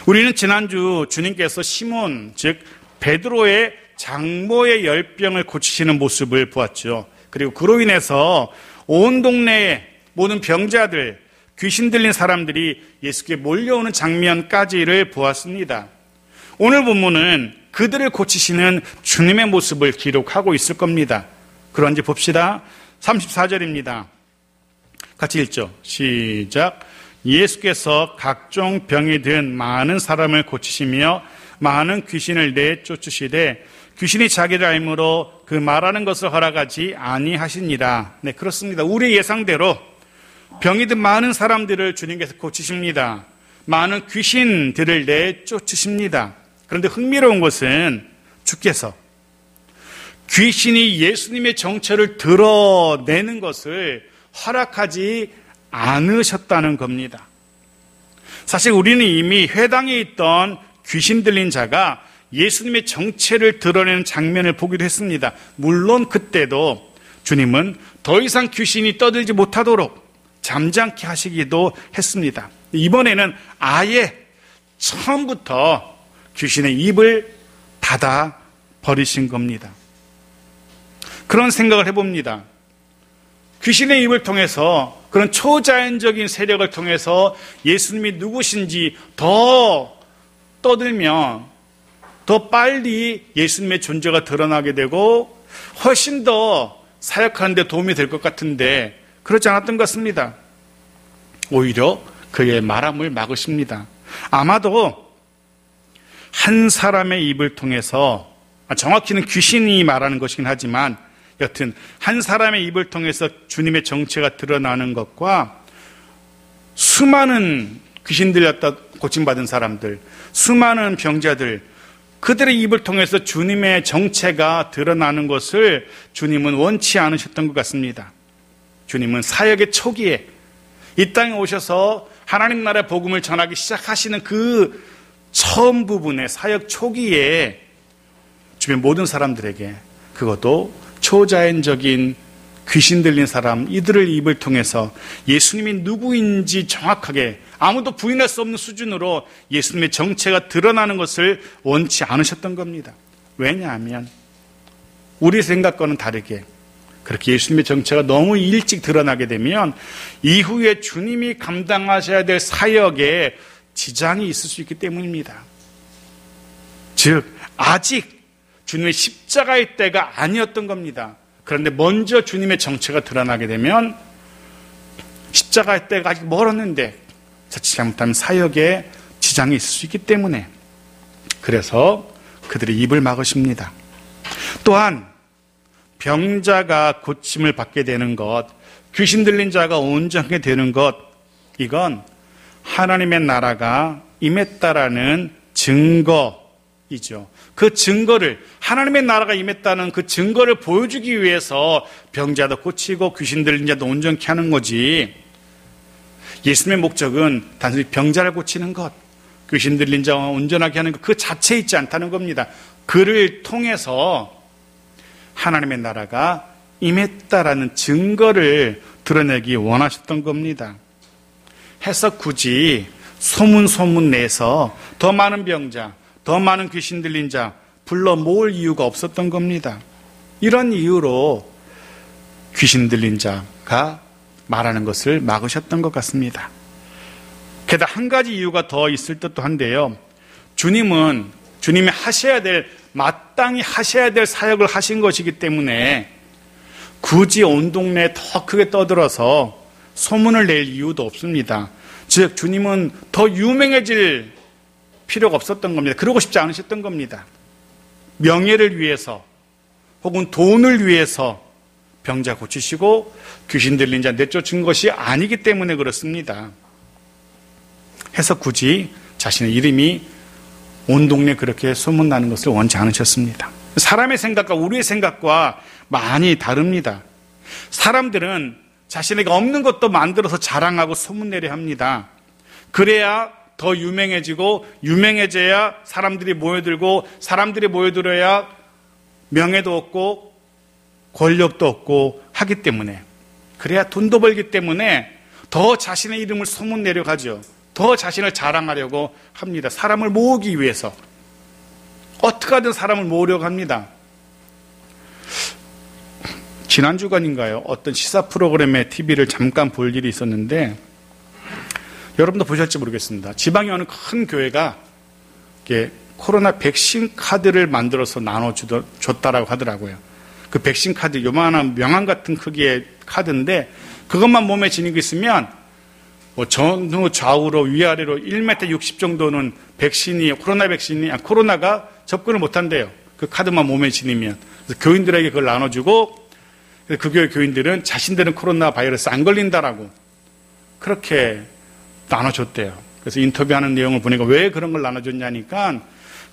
우리는 지난주 주님께서 시몬, 즉 베드로의 장모의 열병을 고치시는 모습을 보았죠. 그리고 그로 인해서 온 동네의 모든 병자들, 귀신 들린 사람들이 예수께 몰려오는 장면까지를 보았습니다. 오늘 본문은 그들을 고치시는 주님의 모습을 기록하고 있을 겁니다. 그런지 봅시다. 34절입니다. 같이 읽죠. 시작. 예수께서 각종 병이 든 많은 사람을 고치시며 많은 귀신을 내쫓으시되 귀신이 자기를 알므로 그 말하는 것을 허락하지 아니하시니라. 네, 그렇습니다. 우리의 예상대로 병이 든 많은 사람들을 주님께서 고치십니다. 많은 귀신들을 내쫓으십니다. 그런데 흥미로운 것은 주께서 귀신이 예수님의 정체를 드러내는 것을 허락하지 않으셨다는 겁니다. 사실 우리는 이미 회당에 있던 귀신 들린 자가 예수님의 정체를 드러내는 장면을 보기도 했습니다. 물론 그때도 주님은 더 이상 귀신이 떠들지 못하도록 잠잠케 하시기도 했습니다. 이번에는 아예 처음부터 귀신의 입을 닫아 버리신 겁니다. 그런 생각을 해봅니다. 귀신의 입을 통해서, 그런 초자연적인 세력을 통해서 예수님이 누구신지 더 떠들면 더 빨리 예수님의 존재가 드러나게 되고 훨씬 더 사역하는 데 도움이 될 것 같은데 그렇지 않았던 것 같습니다. 오히려 그의 말함을 막으십니다. 아마도 한 사람의 입을 통해서, 정확히는 귀신이 말하는 것이긴 하지만 여튼 한 사람의 입을 통해서 주님의 정체가 드러나는 것과 수많은 귀신 들렸다 고침받은 사람들, 수많은 병자들, 그들의 입을 통해서 주님의 정체가 드러나는 것을 주님은 원치 않으셨던 것 같습니다. 주님은 사역의 초기에 이 땅에 오셔서 하나님 나라의 복음을 전하기 시작하시는 그 처음 부분의 사역 초기에 주변 모든 사람들에게, 그것도 초자연적인 귀신 들린 사람, 이들을 입을 통해서 예수님이 누구인지 정확하게 아무도 부인할 수 없는 수준으로 예수님의 정체가 드러나는 것을 원치 않으셨던 겁니다. 왜냐하면 우리 생각과는 다르게 그렇게 예수님의 정체가 너무 일찍 드러나게 되면 이후에 주님이 감당하셔야 될 사역에 지장이 있을 수 있기 때문입니다. 즉 아직 주님의 십자가의 때가 아니었던 겁니다. 그런데 먼저 주님의 정체가 드러나게 되면 십자가의 때가 아직 멀었는데 자칫 잘못하면 사역에 지장이 있을 수 있기 때문에, 그래서 그들의 입을 막으십니다. 또한 병자가 고침을 받게 되는 것, 귀신 들린 자가 온전하게 되는 것, 이건 하나님의 나라가 임했다라는 증거이죠. 그 증거를, 하나님의 나라가 임했다는 그 증거를 보여주기 위해서 병자도 고치고 귀신 들린 자도 온전케 하는 거지, 예수님의 목적은 단순히 병자를 고치는 것, 귀신 들린 자와 온전하게 하는 것 그 자체에 있지 않다는 겁니다. 그를 통해서 하나님의 나라가 임했다라는 증거를 드러내기 원하셨던 겁니다. 해서 굳이 소문 내서 더 많은 병자, 더 많은 귀신 들린 자 불러 모을 이유가 없었던 겁니다. 이런 이유로 귀신 들린 자가 말하는 것을 막으셨던 것 같습니다. 게다가 한 가지 이유가 더 있을 듯도 한데요. 주님이 하셔야 될, 마땅히 하셔야 될 사역을 하신 것이기 때문에 굳이 온 동네에 더 크게 떠들어서 소문을 낼 이유도 없습니다. 즉 주님은 더 유명해질 필요가 없었던 겁니다. 그러고 싶지 않으셨던 겁니다. 명예를 위해서 혹은 돈을 위해서 병자 고치시고 귀신 들린 자 내쫓은 것이 아니기 때문에 그렇습니다. 해서 굳이 자신의 이름이 온 동네에 그렇게 소문나는 것을 원치 않으셨습니다. 사람의 생각과 우리의 생각과 많이 다릅니다. 사람들은 자신에게 없는 것도 만들어서 자랑하고 소문내려 합니다. 그래야 더 유명해지고, 유명해져야 사람들이 모여들고, 사람들이 모여들어야 명예도 얻고 권력도 얻고 하기 때문에, 그래야 돈도 벌기 때문에 더 자신의 이름을 소문내려 가죠. 더 자신을 자랑하려고 합니다. 사람을 모으기 위해서. 어떻게 하든 사람을 모으려고 합니다. 지난 주간인가요? 어떤 시사 프로그램의 TV를 잠깐 볼 일이 있었는데, 여러분도 보셨지 모르겠습니다. 지방에 어느 큰 교회가 코로나 백신 카드를 만들어서 나눠줬다라고 하더라고요. 그 백신 카드, 요만한 명함 같은 크기의 카드인데, 그것만 몸에 지니고 있으면, 전후 좌우로 위아래로 1m 60 정도는 코로나가 접근을 못한대요. 그 카드만 몸에 지니면. 그래서 교인들에게 그걸 나눠주고, 그 교회 교인들은 자신들은 코로나 바이러스 안 걸린다라고 그렇게 나눠줬대요. 그래서 인터뷰하는 내용을 보니까 왜 그런 걸 나눠줬냐니까,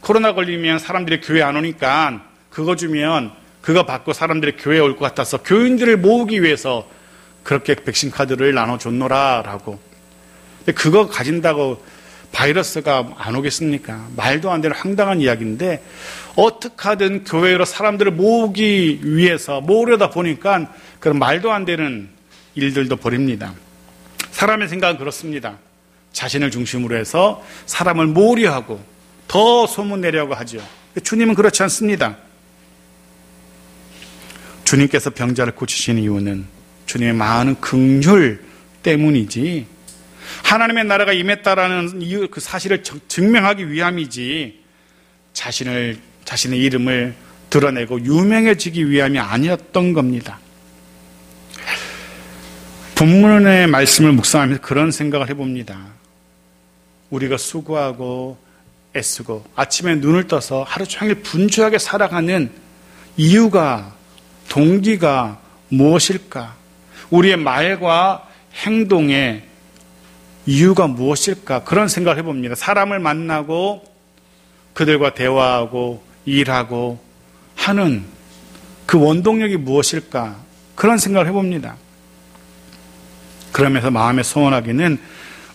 코로나 걸리면 사람들이 교회 안 오니까 그거 주면 그거 받고 사람들이 교회에 올 것 같아서 교인들을 모으기 위해서 그렇게 백신 카드를 나눠줬노라라고. 근데 그거 가진다고 바이러스가 안 오겠습니까? 말도 안 되는 황당한 이야기인데, 어떻게 하든 교회로 사람들을 모으기 위해서 모으려다 보니까 그런 말도 안 되는 일들도 벌입니다. 사람의 생각은 그렇습니다. 자신을 중심으로 해서 사람을 모으려 하고 더 소문내려고 하죠. 주님은 그렇지 않습니다. 주님께서 병자를 고치신 이유는 주님의 많은 긍휼 때문이지, 하나님의 나라가 임했다라는 이유, 그 사실을 증명하기 위함이지, 자신의 이름을 드러내고 유명해지기 위함이 아니었던 겁니다. 본문의 말씀을 묵상하면서 그런 생각을 해봅니다. 우리가 수고하고 애쓰고 아침에 눈을 떠서 하루 종일 분주하게 살아가는 이유가, 동기가 무엇일까? 우리의 말과 행동의 이유가 무엇일까? 그런 생각을 해봅니다. 사람을 만나고 그들과 대화하고 일하고 하는 그 원동력이 무엇일까? 그런 생각을 해봅니다. 그러면서 마음에 소원하기는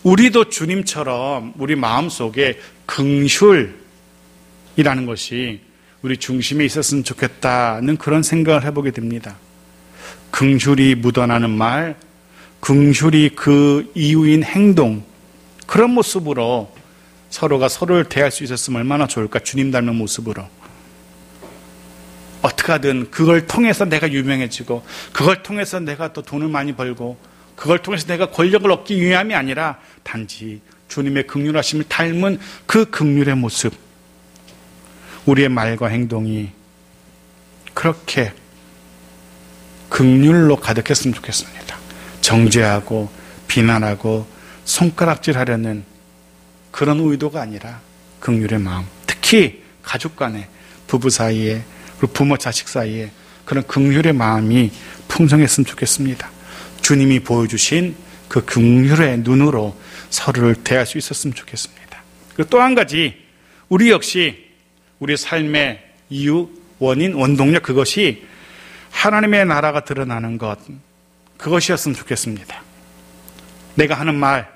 우리도 주님처럼 우리 마음속에 긍휼이라는 것이 우리 중심에 있었으면 좋겠다는 그런 생각을 해보게 됩니다. 긍휼이 묻어나는 말, 긍휼이 그 이유인 행동, 그런 모습으로 서로가 서로를 대할 수 있었으면 얼마나 좋을까? 주님 닮은 모습으로. 어떻게 하든 그걸 통해서 내가 유명해지고, 그걸 통해서 내가 또 돈을 많이 벌고, 그걸 통해서 내가 권력을 얻기 위함이 아니라 단지 주님의 긍휼하심을 닮은 그 긍휼의 모습, 우리의 말과 행동이 그렇게 긍휼로 가득했으면 좋겠습니다. 정죄하고 비난하고 손가락질하려는 그런 의도가 아니라 긍휼의 마음, 특히 가족 간에, 부부 사이에, 그리고 부모 자식 사이에 그런 긍휼의 마음이 풍성했으면 좋겠습니다. 주님이 보여주신 그 긍휼의 눈으로 서로를 대할 수 있었으면 좋겠습니다. 그리고 또 한 가지, 우리 역시 우리 삶의 이유, 원인, 원동력, 그것이 하나님의 나라가 드러나는 것, 그것이었으면 좋겠습니다. 내가 하는 말,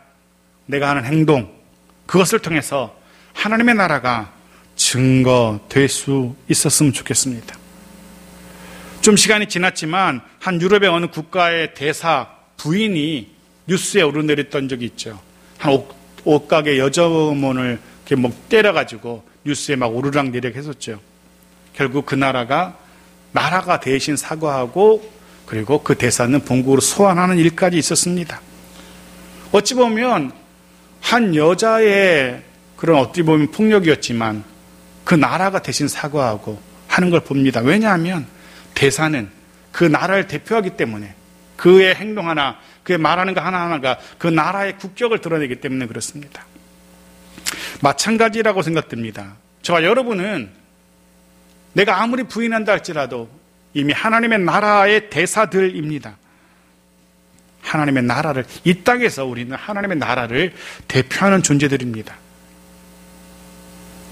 내가 하는 행동, 그것을 통해서 하나님의 나라가 증거될 수 있었으면 좋겠습니다. 좀 시간이 지났지만 한 유럽의 어느 국가의 대사 부인이 뉴스에 오르내렸던 적이 있죠. 한 옷가게 여점원을 이렇게 막 때려가지고 뉴스에 막 오르락내리락 했었죠. 결국 그 나라가 대신 사과하고, 그리고 그 대사는 본국으로 소환하는 일까지 있었습니다. 어찌 보면 한 여자의 그런 어찌 보면 폭력이었지만 그 나라가 대신 사과하고 하는 걸 봅니다. 왜냐하면 대사는 그 나라를 대표하기 때문에, 그의 행동 하나, 그의 말하는 거 하나하나가 그 나라의 국격을 드러내기 때문에 그렇습니다. 마찬가지라고 생각됩니다. 저와 여러분은 내가 아무리 부인한다 할지라도 이미 하나님의 나라의 대사들입니다. 하나님의 나라를, 이 땅에서 우리는 하나님의 나라를 대표하는 존재들입니다.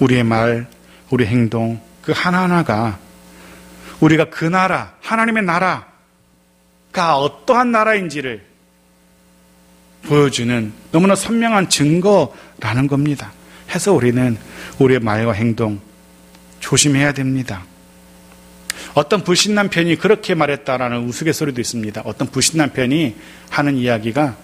우리의 말, 우리 행동, 그 하나하나가 우리가 그 나라, 하나님의 나라가 어떠한 나라인지를 보여주는 너무나 선명한 증거라는 겁니다. 해서 우리는 우리의 말과 행동 조심해야 됩니다. 어떤 불신 남편이 그렇게 말했다라는 우스갯소리도 있습니다. 어떤 불신 남편이 하는 이야기가,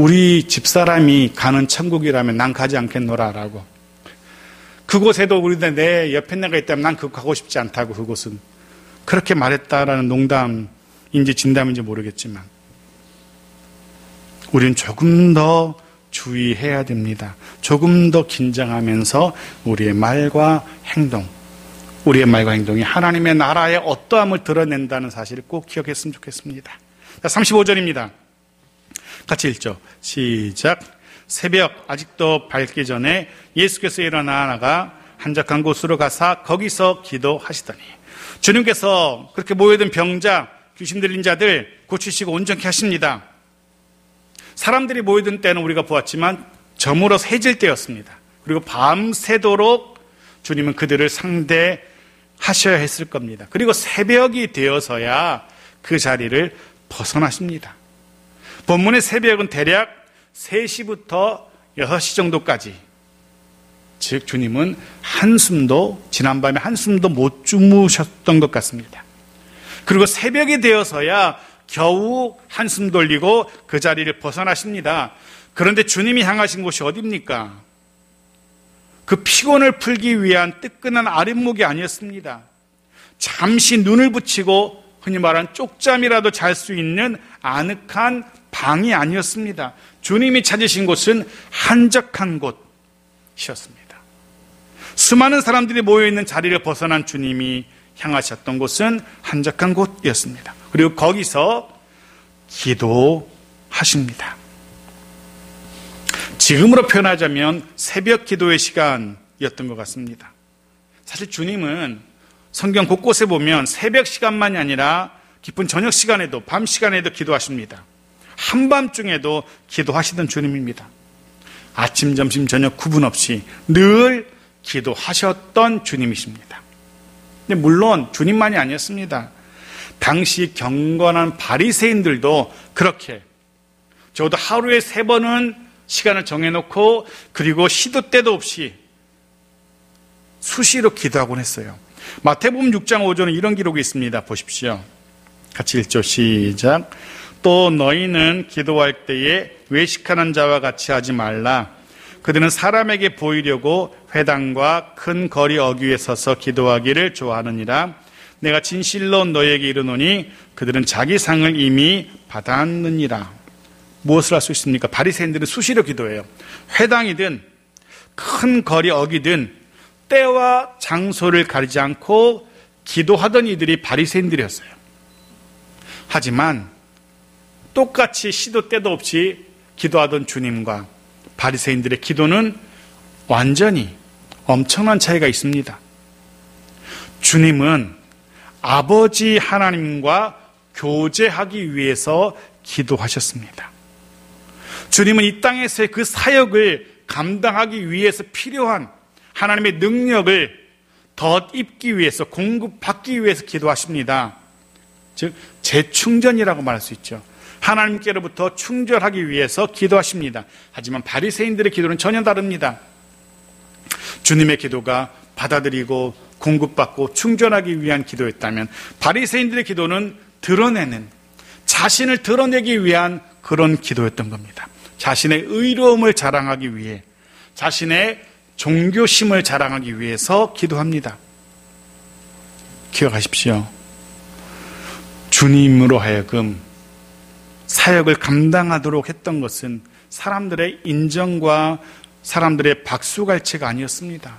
우리 집사람이 가는 천국이라면 난 가지 않겠노라라고. 그곳에도 우리들 내 옆에 내가 있다면 난 그곳 가고 싶지 않다고. 그곳은 그렇게 말했다라는 농담인지 진담인지 모르겠지만 우리는 조금 더 주의해야 됩니다. 조금 더 긴장하면서 우리의 말과 행동이 하나님의 나라의 어떠함을 드러낸다는 사실을 꼭 기억했으면 좋겠습니다. 자, 35절입니다. 같이 읽죠. 시작. 새벽 아직도 밝기 전에 예수께서 일어나 나가 한적한 곳으로 가사 거기서 기도하시더니 주님께서 그렇게 모여든 병자, 귀신 들린 자들 고치시고 온전케 하십니다. 사람들이 모여든 때는 우리가 보았지만 저물어서 해질 때였습니다. 그리고 밤새도록 주님은 그들을 상대하셔야 했을 겁니다. 그리고 새벽이 되어서야 그 자리를 벗어나십니다. 본문의 새벽은 대략 3시부터 6시 정도까지, 즉 주님은 지난밤에 한숨도 못 주무셨던 것 같습니다. 그리고 새벽이 되어서야 겨우 한숨 돌리고 그 자리를 벗어나십니다. 그런데 주님이 향하신 곳이 어디입니까? 그 피곤을 풀기 위한 뜨끈한 아랫목이 아니었습니다. 잠시 눈을 붙이고 흔히 말하는 쪽잠이라도 잘 수 있는 아늑한 방이 아니었습니다. 주님이 찾으신 곳은 한적한 곳이었습니다. 수많은 사람들이 모여있는 자리를 벗어난 주님이 향하셨던 곳은 한적한 곳이었습니다. 그리고 거기서 기도하십니다. 지금으로 표현하자면 새벽 기도의 시간이었던 것 같습니다. 사실 주님은 성경 곳곳에 보면 새벽 시간만이 아니라 깊은 저녁 시간에도 밤 시간에도 기도하십니다. 한밤중에도 기도하시던 주님입니다. 아침, 점심, 저녁 구분 없이 늘 기도하셨던 주님이십니다. 근데 물론 주님만이 아니었습니다. 당시 경건한 바리새인들도 그렇게 적어도 하루에 3번은 시간을 정해놓고 그리고 시도 때도 없이 수시로 기도하곤 했어요. 마태복음 6장 5절은 이런 기록이 있습니다. 보십시오. 같이 읽죠. 시작. 또 너희는 기도할 때에 외식하는 자와 같이 하지 말라. 그들은 사람에게 보이려고 회당과 큰 거리 어귀에 서서 기도하기를 좋아하느니라. 내가 진실로 너희에게 이르노니 그들은 자기 상을 이미 받았느니라. 무엇을 할 수 있습니까? 바리새인들은 수시로 기도해요. 회당이든 큰 거리 어귀든 때와 장소를 가리지 않고 기도하던 이들이 바리새인들이었어요. 하지만 똑같이 시도 때도 없이 기도하던 주님과 바리새인들의 기도는 완전히 엄청난 차이가 있습니다. 주님은 아버지 하나님과 교제하기 위해서 기도하셨습니다. 주님은 이 땅에서의 그 사역을 감당하기 위해서 필요한 하나님의 능력을 덧입기 위해서, 공급받기 위해서 기도하십니다. 즉 재충전이라고 말할 수 있죠. 하나님께로부터 충전하기 위해서 기도하십니다. 하지만 바리새인들의 기도는 전혀 다릅니다. 주님의 기도가 받아들이고 공급받고 충전하기 위한 기도였다면 바리새인들의 기도는 자신을 드러내기 위한 그런 기도였던 겁니다. 자신의 의로움을 자랑하기 위해, 자신의 종교심을 자랑하기 위해서 기도합니다. 기억하십시오. 주님으로 하여금 사역을 감당하도록 했던 것은 사람들의 인정과 사람들의 박수갈채가 아니었습니다.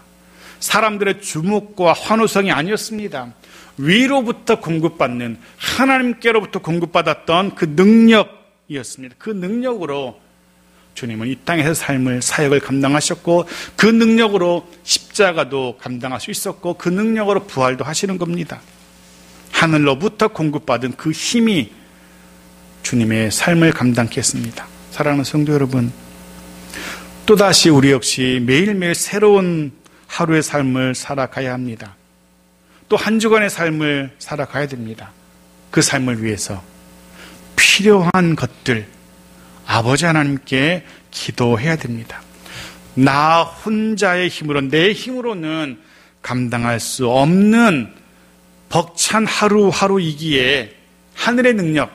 사람들의 주목과 환호성이 아니었습니다. 위로부터 공급받는, 하나님께로부터 공급받았던 그 능력이었습니다. 그 능력으로 주님은 이 땅에서 사역을 감당하셨고, 그 능력으로 십자가도 감당할 수 있었고, 그 능력으로 부활도 하시는 겁니다. 하늘로부터 공급받은 그 힘이 주님의 삶을 감당케 했습니다. 사랑하는 성도 여러분, 또다시 우리 역시 매일매일 새로운 하루의 삶을 살아가야 합니다. 또 한 주간의 삶을 살아가야 됩니다. 그 삶을 위해서 필요한 것들 아버지 하나님께 기도해야 됩니다. 나 혼자의 힘으로, 내 힘으로는 감당할 수 없는 벅찬 하루하루이기에 하늘의 능력,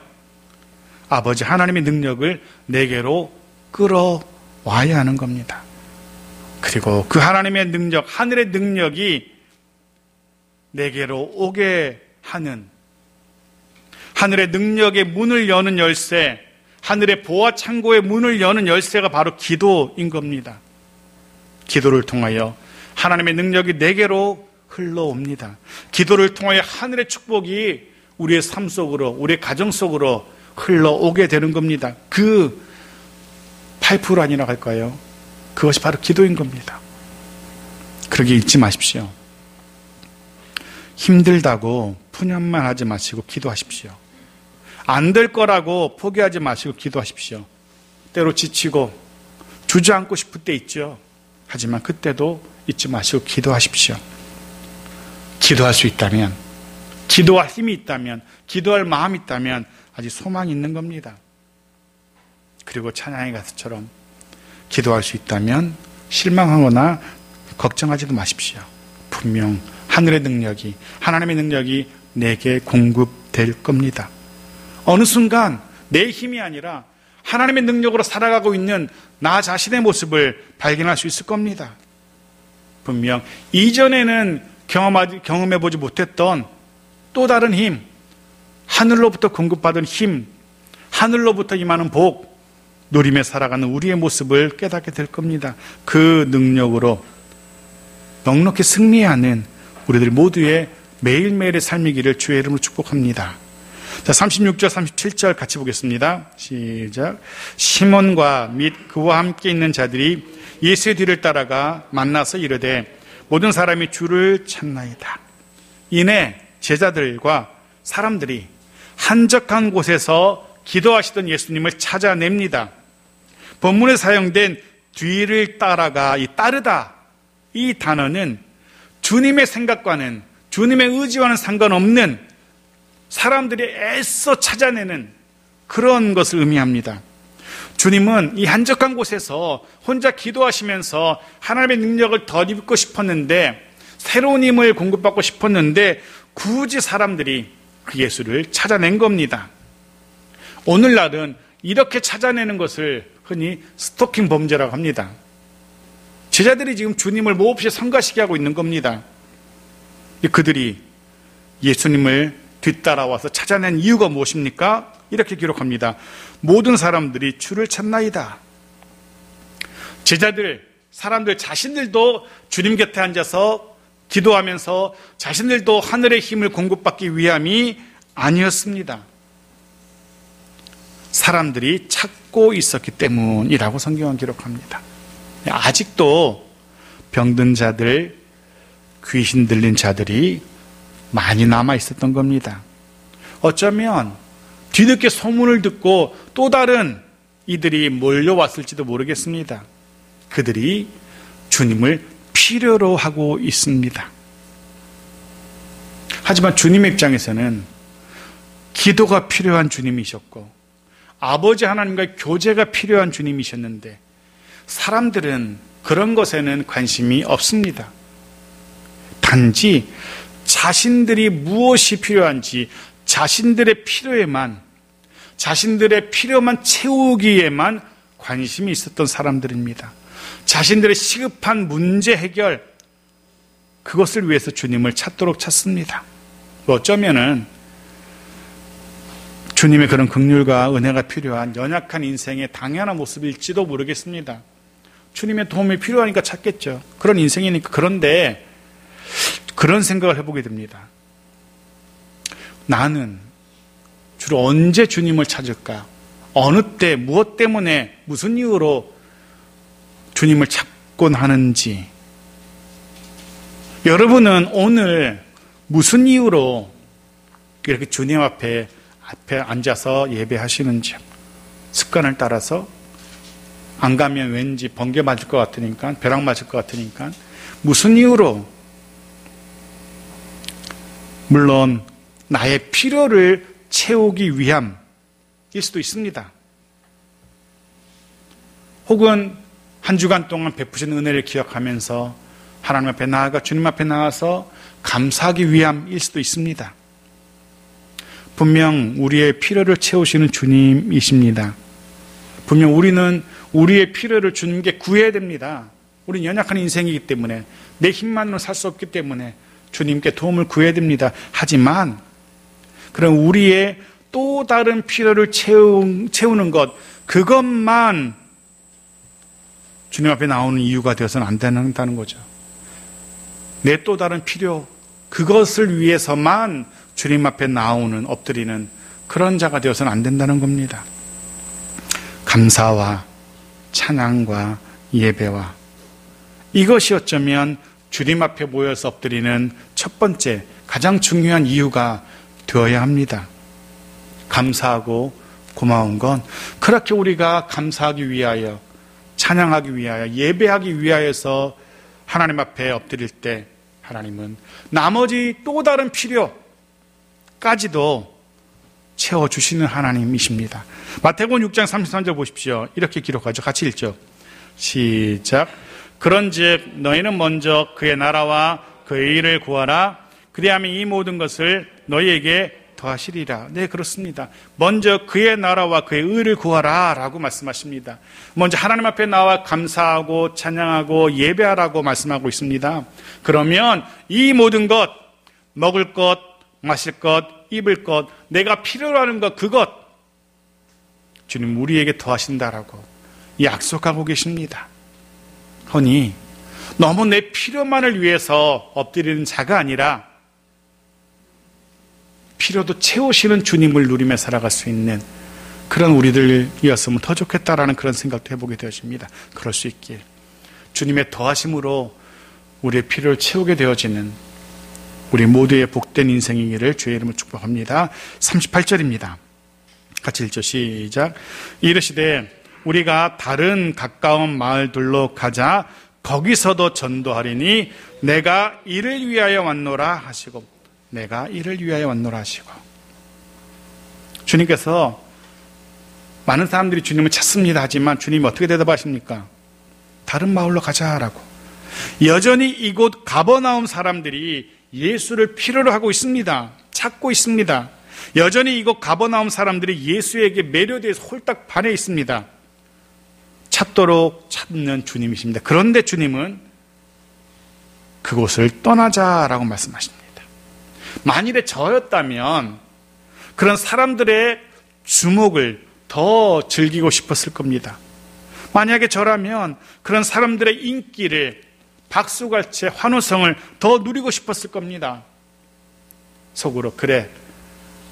아버지 하나님의 능력을 내게로 끌어와야 하는 겁니다. 그리고 그 하나님의 능력, 하늘의 능력이 내게로 오게 하는, 하늘의 능력의 문을 여는 열쇠, 하늘의 보화 창고의 문을 여는 열쇠가 바로 기도인 겁니다. 기도를 통하여 하나님의 능력이 내게로 흘러옵니다. 기도를 통하여 하늘의 축복이 우리의 삶 속으로, 우리의 가정 속으로 흘러오게 되는 겁니다. 그 파이프라인이라고 할까요? 그것이 바로 기도인 겁니다. 그러기 잊지 마십시오. 힘들다고 푸념만 하지 마시고 기도하십시오. 안 될 거라고 포기하지 마시고 기도하십시오. 때로 지치고 주저앉고 싶을 때 있죠. 하지만 그때도 잊지 마시고 기도하십시오. 기도할 수 있다면, 기도할 힘이 있다면, 기도할 마음이 있다면 아직 소망이 있는 겁니다. 그리고 찬양의 가수처럼 기도할 수 있다면 실망하거나 걱정하지도 마십시오. 분명 하늘의 능력이, 하나님의 능력이 내게 공급될 겁니다. 어느 순간 내 힘이 아니라 하나님의 능력으로 살아가고 있는 나 자신의 모습을 발견할 수 있을 겁니다. 분명 이전에는 경험해보지 못했던 또 다른 힘, 하늘로부터 공급받은 힘, 하늘로부터 임하는 복, 누리며 살아가는 우리의 모습을 깨닫게 될 겁니다. 그 능력으로 넉넉히 승리하는 우리들 모두의 매일매일의 삶이기를 주의 이름으로 축복합니다. 자, 36절, 37절 같이 보겠습니다. 시작. 시몬과 및 그와 함께 있는 자들이 예수의 뒤를 따라가 만나서 이르되 모든 사람이 주를 찾나이다. 이내 제자들과 사람들이 한적한 곳에서 기도하시던 예수님을 찾아냅니다. 본문에 사용된 뒤를 따라가, 이 따르다, 이 단어는 주님의 생각과는, 주님의 의지와는 상관없는 사람들이 애써 찾아내는 그런 것을 의미합니다. 주님은 이 한적한 곳에서 혼자 기도하시면서 하나님의 능력을 덧입고 싶었는데, 새로운 힘을 공급받고 싶었는데 굳이 사람들이 그 예수를 찾아낸 겁니다. 오늘날은 이렇게 찾아내는 것을 흔히 스토킹 범죄라고 합니다. 제자들이 지금 주님을 몹시 성가시게 하고 있는 겁니다. 그들이 예수님을 뒤따라와서 찾아낸 이유가 무엇입니까? 이렇게 기록합니다. 모든 사람들이 주를 찾나이다. 제자들, 사람들 자신들도 주님 곁에 앉아서 기도하면서 자신들도 하늘의 힘을 공급받기 위함이 아니었습니다. 사람들이 찾고 있었기 때문이라고 성경은 기록합니다. 아직도 병든 자들, 귀신 들린 자들이 많이 남아 있었던 겁니다. 어쩌면 뒤늦게 소문을 듣고 또 다른 이들이 몰려왔을지도 모르겠습니다. 그들이 주님을 필요로 하고 있습니다. 하지만 주님의 입장에서는 기도가 필요한 주님이셨고 아버지 하나님과의 교제가 필요한 주님이셨는데 사람들은 그런 것에는 관심이 없습니다. 단지 자신들이 무엇이 필요한지 자신들의 필요에만, 자신들의 필요만 채우기에만 관심이 있었던 사람들입니다. 자신들의 시급한 문제 해결, 그것을 위해서 주님을 찾도록 찾습니다. 어쩌면은 주님의 그런 긍휼과 은혜가 필요한 연약한 인생의 당연한 모습일지도 모르겠습니다. 주님의 도움이 필요하니까 찾겠죠. 그런 인생이니까. 그런데 그런 생각을 해보게 됩니다. 나는 주로 언제 주님을 찾을까? 어느 때, 무엇 때문에, 무슨 이유로 주님을 찾곤 하는지. 여러분은 오늘 무슨 이유로 이렇게 주님 앞에 앉아서 예배하시는지, 습관을 따라서 안 가면 왠지 번개 맞을 것 같으니까, 벼락 맞을 것 같으니까, 무슨 이유로? 물론 나의 필요를 채우기 위함일 수도 있습니다. 혹은 한 주간 동안 베푸신 은혜를 기억하면서 하나님 앞에 나아가 주님 앞에 나와서 감사하기 위함일 수도 있습니다. 분명 우리의 필요를 채우시는 주님이십니다. 분명 우리는 우리의 필요를 주님께 구해야 됩니다. 우리는 연약한 인생이기 때문에, 내 힘만으로 살 수 없기 때문에 주님께 도움을 구해야 됩니다. 하지만 그럼 우리의 또 다른 필요를 채우는 것, 그것만 주님 앞에 나오는 이유가 되어서는 안 된다는 거죠. 내 또 다른 필요, 그것을 위해서만 주님 앞에 나오는, 엎드리는 그런 자가 되어서는 안 된다는 겁니다. 감사와 찬양과 예배와, 이것이 어쩌면 주님 앞에 모여서 엎드리는 첫 번째, 가장 중요한 이유가 되어야 합니다. 감사하고 고마운 건 그렇게 우리가 감사하기 위하여, 찬양하기 위하여, 예배하기 위하여서 하나님 앞에 엎드릴 때 하나님은 나머지 또 다른 필요까지도 채워주시는 하나님이십니다. 마태복음 6장 33절 보십시오. 이렇게 기록하죠. 같이 읽죠. 시작. 그런즉 너희는 먼저 그의 나라와 그의 의를 구하라. 그리하면 이 모든 것을 너희에게 더하시리라. 네, 그렇습니다. 먼저 그의 나라와 그의 의를 구하라 라고 말씀하십니다. 먼저 하나님 앞에 나와 감사하고 찬양하고 예배하라고 말씀하고 있습니다. 그러면 이 모든 것, 먹을 것, 마실 것, 입을 것, 내가 필요로 하는 것, 그것 주님 우리에게 더하신다라고 약속하고 계십니다. 허니 너무 내 필요만을 위해서 엎드리는 자가 아니라 필요도 채우시는 주님을 누리며 살아갈 수 있는 그런 우리들이었으면 더 좋겠다라는 그런 생각도 해보게 되어집니다. 그럴 수 있길 주님의 더하심으로 우리의 필요를 채우게 되어지는 우리 모두의 복된 인생이기를 주의 이름으로 축복합니다. 38절입니다. 같이 읽죠. 시작. 이르시되 우리가 다른 가까운 마을들로 가자. 거기서도 전도하리니 내가 이를 위하여 왔노라 하시고, 내가 이를 위하여 왔노라 하시고. 주님께서 많은 사람들이 주님을 찾습니다 하지만 주님이 어떻게 대답하십니까? 다른 마을로 가자라고. 여전히 이곳 가버나움 사람들이 예수를 필요로 하고 있습니다. 찾고 있습니다. 여전히 이곳 가버나움 사람들이 예수에게 매료돼서 홀딱 반해 있습니다. 찾도록 찾는 주님이십니다. 그런데 주님은 그곳을 떠나자라고 말씀하십니다. 만일에 저였다면 그런 사람들의 주목을 더 즐기고 싶었을 겁니다. 만약에 저라면 그런 사람들의 인기를, 박수갈채, 환호성을 더 누리고 싶었을 겁니다. 속으로 그래,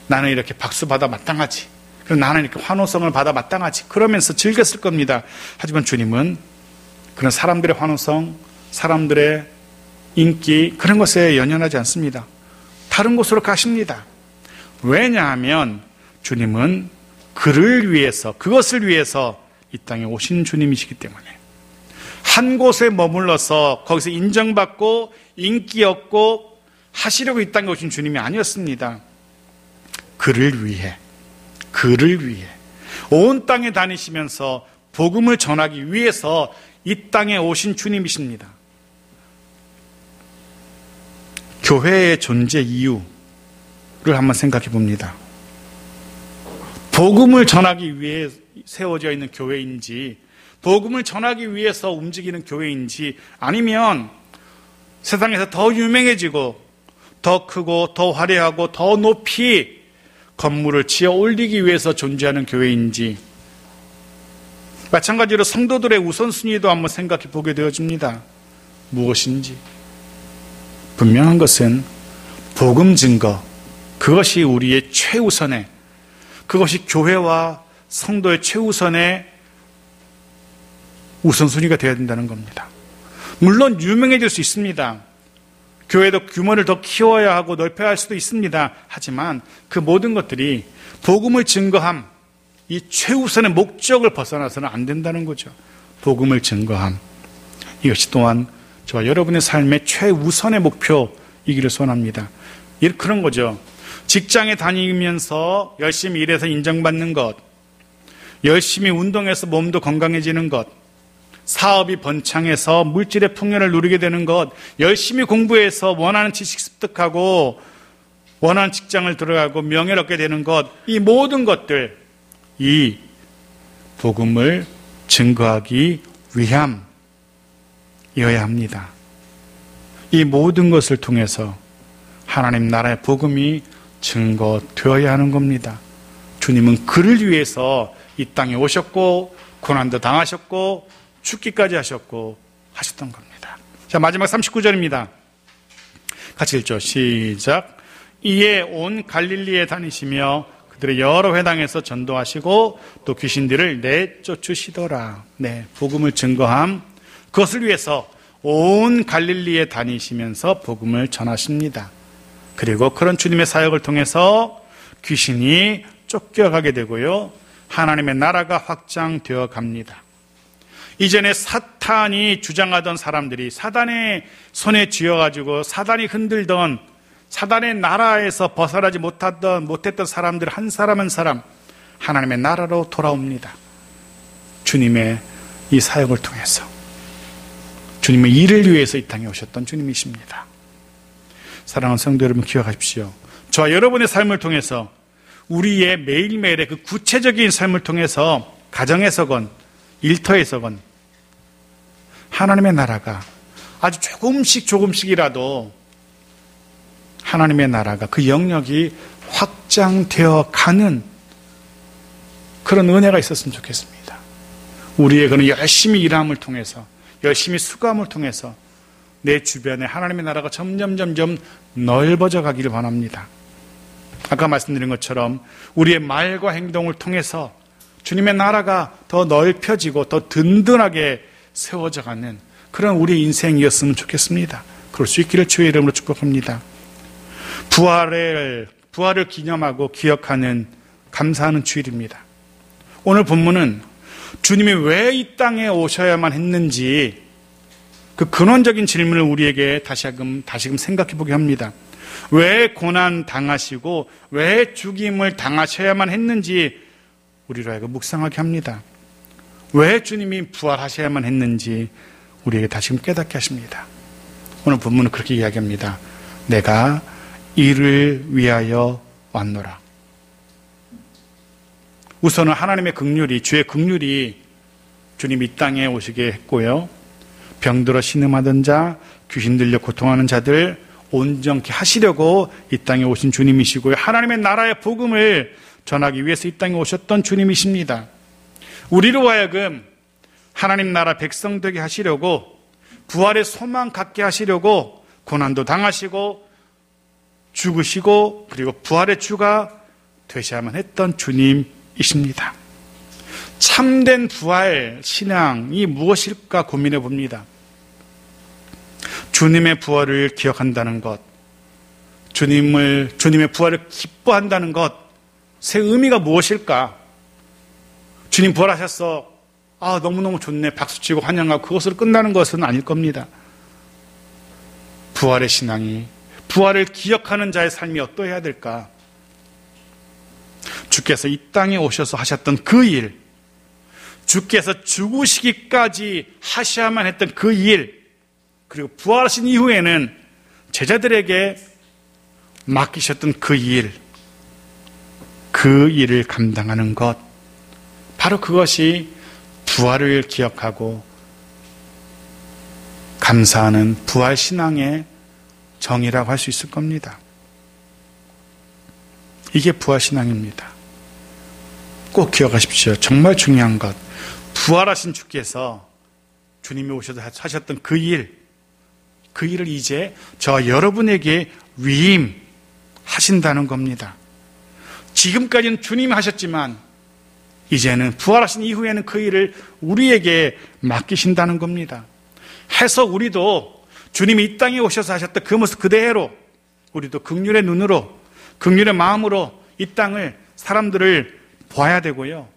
나는 이렇게 박수 받아 마땅하지, 그럼 나는 이렇게 환호성을 받아 마땅하지, 그러면서 즐겼을 겁니다. 하지만 주님은 그런 사람들의 환호성, 사람들의 인기, 그런 것에 연연하지 않습니다. 다른 곳으로 가십니다. 왜냐하면 주님은 그를 위해서, 그것을 위해서 이 땅에 오신 주님이시기 때문에. 한 곳에 머물러서 거기서 인정받고 인기 얻고 하시려고 이 땅에 오신 주님이 아니었습니다. 그를 위해 온 땅에 다니시면서 복음을 전하기 위해서 이 땅에 오신 주님이십니다. 교회의 존재 이유를 한번 생각해 봅니다. 복음을 전하기 위해 세워져 있는 교회인지, 복음을 전하기 위해서 움직이는 교회인지, 아니면 세상에서 더 유명해지고 더 크고 더 화려하고 더 높이 건물을 지어 올리기 위해서 존재하는 교회인지, 마찬가지로 성도들의 우선순위도 한번 생각해 보게 되어집니다. 무엇인지. 분명한 것은 복음 증거, 그것이 우리의 최우선의, 그것이 교회와 성도의 최우선의 우선순위가 되어야 된다는 겁니다. 물론 유명해질 수 있습니다. 교회도 규모를 더 키워야 하고 넓혀야 할 수도 있습니다. 하지만 그 모든 것들이 복음을 증거함, 이 최우선의 목적을 벗어나서는 안 된다는 거죠. 복음을 증거함, 이것이 또한 저와 여러분의 삶의 최우선의 목표이기를 소원합니다. 그런 거죠. 직장에 다니면서 열심히 일해서 인정받는 것, 열심히 운동해서 몸도 건강해지는 것, 사업이 번창해서 물질의 풍요를 누리게 되는 것, 열심히 공부해서 원하는 지식 습득하고 원하는 직장을 들어가고 명예를 얻게 되는 것, 이 모든 것들, 이 복음을 증거하기 위함이어야 합니다. 이 모든 것을 통해서 하나님 나라의 복음이 증거되어야 하는 겁니다. 주님은 그를 위해서 이 땅에 오셨고 고난도 당하셨고 죽기까지 하셨고 하셨던 겁니다. 자, 마지막 39절입니다. 같이 읽죠. 시작. 이에 온 갈릴리에 다니시며 그들의 여러 회당에서 전도하시고 또 귀신들을 내쫓으시더라. 네, 복음을 증거함. 그것을 위해서 온 갈릴리에 다니시면서 복음을 전하십니다. 그리고 그런 주님의 사역을 통해서 귀신이 쫓겨가게 되고요, 하나님의 나라가 확장되어 갑니다. 이전에 사탄이 주장하던 사람들이 사단의 손에 쥐어가지고 사단이 흔들던 사단의 나라에서 벗어나지 못했던 사람들 한 사람 한 사람 하나님의 나라로 돌아옵니다. 주님의 이 사역을 통해서 주님의 일을 위해서 이 땅에 오셨던 주님이십니다. 사랑하는 성도 여러분, 기억하십시오. 저와 여러분의 삶을 통해서 우리의 매일매일의 그 구체적인 삶을 통해서 가정에서건 일터에서건 하나님의 나라가 아주 조금씩이라도 하나님의 나라가 그 영역이 확장되어 가는 그런 은혜가 있었으면 좋겠습니다. 우리의 그런 열심히 일함을 통해서 열심히 수고함을 통해서 내 주변에 하나님의 나라가 점점 넓어져 가기를 바랍니다. 아까 말씀드린 것처럼 우리의 말과 행동을 통해서 주님의 나라가 더 넓혀지고 더 든든하게 세워져 가는 그런 우리 인생이었으면 좋겠습니다. 그럴 수 있기를 주의 이름으로 축복합니다. 부활을 기념하고 기억하는 감사하는 주일입니다. 오늘 본문은 주님이 왜 이 땅에 오셔야만 했는지 그 근원적인 질문을 우리에게 다시금 생각해 보게 합니다. 왜 고난 당하시고 왜 죽임을 당하셔야만 했는지 우리로 하여금 묵상하게 합니다. 왜 주님이 부활하셔야만 했는지 우리에게 다시금 깨닫게 하십니다. 오늘 본문은 그렇게 이야기합니다. 내가 이를 위하여 왔노라. 우선은 하나님의 긍휼이, 주의 긍휼이 주님이 이 땅에 오시게 했고요, 병들어 신음하던 자, 귀신 들려 고통하는 자들 온전케 하시려고 이 땅에 오신 주님이시고요, 하나님의 나라의 복음을 전하기 위해서 이 땅에 오셨던 주님이십니다. 우리로 하여금 하나님 나라 백성 되게 하시려고, 부활의 소망 갖게 하시려고 고난도 당하시고 죽으시고 그리고 부활의 주가 되셔야만 했던 주님이십니다. 참된 부활 신앙이 무엇일까 고민해 봅니다. 주님의 부활을 기억한다는 것, 주님의 부활을 기뻐한다는 것, 새 의미가 무엇일까? 주님 부활하셨어, 너무너무 좋네, 박수치고 환영하고 그것으로 끝나는 것은 아닐 겁니다. 부활의 신앙이, 부활을 기억하는 자의 삶이 어떠해야 될까? 주께서 이 땅에 오셔서 하셨던 그 일, 주께서 죽으시기까지 하셔야만 했던 그 일, 그리고 부활하신 이후에는 제자들에게 맡기셨던 그 일을 감당하는 것, 바로 그것이 부활을 기억하고 감사하는 부활신앙의 정의라고 할 수 있을 겁니다. 이게 부활신앙입니다. 꼭 기억하십시오. 정말 중요한 것, 부활하신 주께서 주님이 오셔서 하셨던 그 일을 이제 저와 여러분에게 위임하신다는 겁니다. 지금까지는 주님이 하셨지만 이제는 부활하신 이후에는 그 일을 우리에게 맡기신다는 겁니다. 해서 우리도 주님이 이 땅에 오셔서 하셨던 그 모습 그대로 우리도 긍휼의 눈으로, 긍휼의 마음으로 이 땅을, 사람들을 봐야 되고요,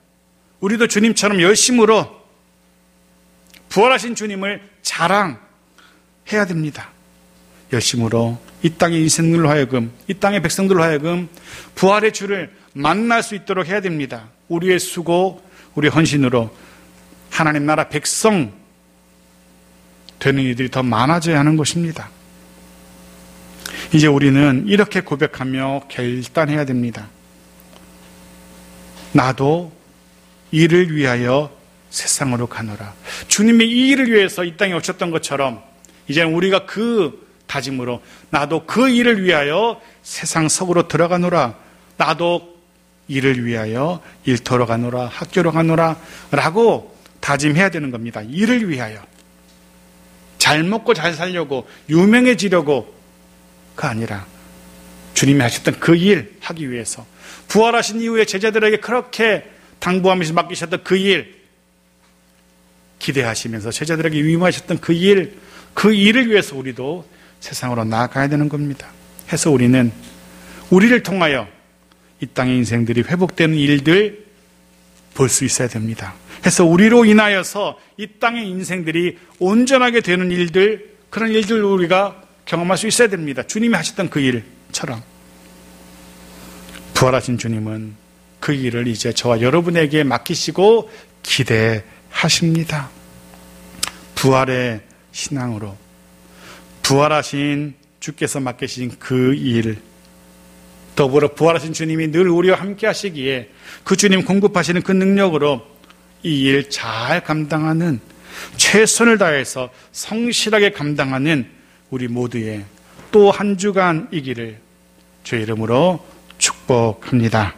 우리도 주님처럼 열심으로 부활하신 주님을 자랑해야 됩니다. 열심으로 이 땅의 인생들로 하여금, 이 땅의 백성들로 하여금 부활의 주를 만날 수 있도록 해야 됩니다. 우리의 수고, 우리의 헌신으로 하나님 나라 백성 되는 이들이 더 많아져야 하는 것입니다. 이제 우리는 이렇게 고백하며 결단해야 됩니다. 나도 이를 위하여 세상으로 가노라. 주님이 이 일을 위해서 이 땅에 오셨던 것처럼 이제는 우리가 그 다짐으로 나도 그 일을 위하여 세상 속으로 들어가노라. 나도 일을 위하여 일터로 가노라, 학교로 가노라 라고 다짐해야 되는 겁니다. 일을 위하여. 잘 먹고 잘 살려고, 유명해지려고가 아니라 주님이 하셨던 그 일 하기 위해서, 부활하신 이후에 제자들에게 그렇게 당부하면서 맡기셨던 그 일 기대하시면서 제자들에게 위임하셨던 그 일을 위해서 우리도 세상으로 나아가야 되는 겁니다. 해서 우리는 우리를 통하여 이 땅의 인생들이 회복되는 일들 볼 수 있어야 됩니다. 해서 우리로 인하여서 이 땅의 인생들이 온전하게 되는 일들, 그런 일들을 우리가 경험할 수 있어야 됩니다. 주님이 하셨던 그 일처럼. 부활하신 주님은 그 일을 이제 저와 여러분에게 맡기시고 기대하십니다. 부활의 신앙으로 부활하신 주께서 맡기신 그 일, 더불어 부활하신 주님이 늘 우리와 함께 하시기에 그 주님 공급하시는 그 능력으로 이 일 잘 감당하는, 최선을 다해서 성실하게 감당하는 우리 모두의 또 한 주간이기를 주의 이름으로 축복합니다.